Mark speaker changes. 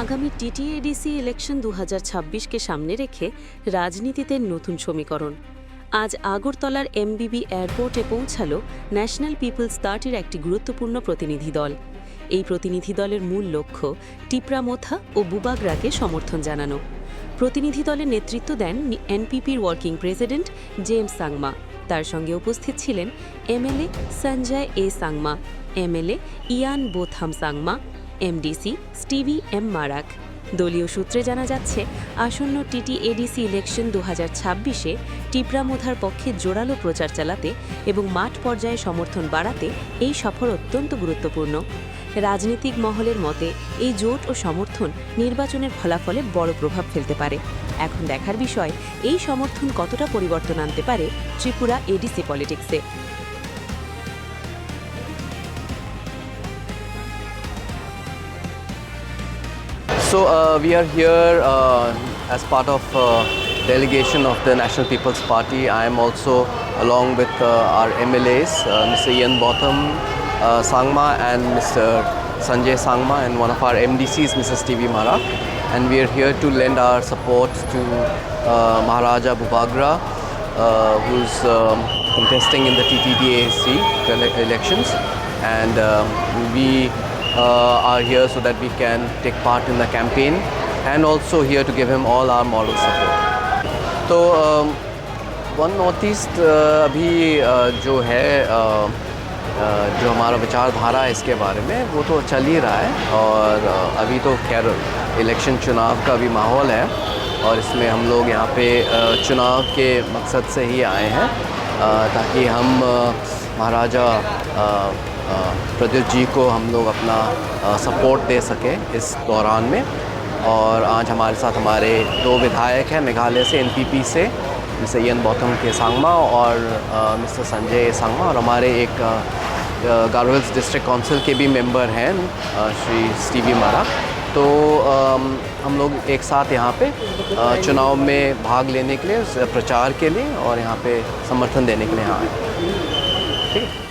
Speaker 1: আগামী TTADC election 2026কে সামনে রেখে রাজনীতিতে নতুন সমীকরণ। আজ আগরতলার এমবিবি এয়ারপোর্টে পৌঁছাল ন্যাশনাল পিপলস পার্টির একটি গুরুত্বপূর্ণ প্রতিনিধি দল। এই প্রতিনিধি দলের মূল লক্ষ্য টিপ্রামোথা ও বুবাগরাকে সমর্থন জানানো। প্রতিনিধি দলের নেতৃত্ব দেন এনপিপির ওয়ার্কিং প্রেসিডেন্ট জেমস সাংমা। তার সঙ্গে উপস্থিত ছিলেন MLA Sanjay A Sangma, MLA Ian Botham Sangma, MDC Stevie M Marak. দলীয় সূত্রে জানা যাচ্ছে, আসন্ন টিটিএডিসি ইলেকশন 2026-এ টিপ্রামোথার পক্ষে জোরালো প্রচার চালাতে এবং মাঠ পর্যায়ে সমর্থন বাড়াতে এই সফর অত্যন্ত গুরুত্বপূর্ণ। রাজনৈতিক মহলের মতে এই জোট ও সমর্থন নির্বাচনের ফলাফলে বড় প্রভাব ফেলতে পারে। এখন দেখার বিষয়, এই সমর্থন কতটা পরিবর্তন আনতে পারে ত্রিপুরা এডিসি পলিটিক্সে।
Speaker 2: So we are here as part of delegation of the National People's Party. I am also along with our MLAs, Mr. Ian Botham Sangma and Mr. Sanjay Sangma, and one of our MDCs, Mr. Stevie Marak. And we are here to lend our support to Maharaja Bubagra, who's contesting in the TTDAC elections. And we are here so that we can take part in the campaign and also here to give him all our moral support. तो one north east अभी जो है जो हमारा विचारधारा है इसके बारे में वो तो चल ही रहा है, और अभी तो खैर इलेक्शन चुनाव का भी माहौल है, और इसमें हम लोग यहाँ पे चुनाव के मकसद से ही आए हैं ताकि हम महाराजा प्रद्युत जी को हम लोग अपना सपोर्ट दे सकें इस दौरान में। और आज हमारे साथ हमारे दो विधायक हैं मेघालय से, एनपीपी से, मिस्टर इयन बॉथम के सांगमा और मिस्टर संजय सांगमा, और हमारे एक गारो हिल्स डिस्ट्रिक्ट काउंसिल के भी मेंबर हैं श्री स्टीवी माराक। तो हम लोग एक साथ यहाँ पे चुनाव में भाग लेने के लिए, प्रचार के लिए और यहाँ पे समर्थन देने के लिए यहाँ आए। ठीक है।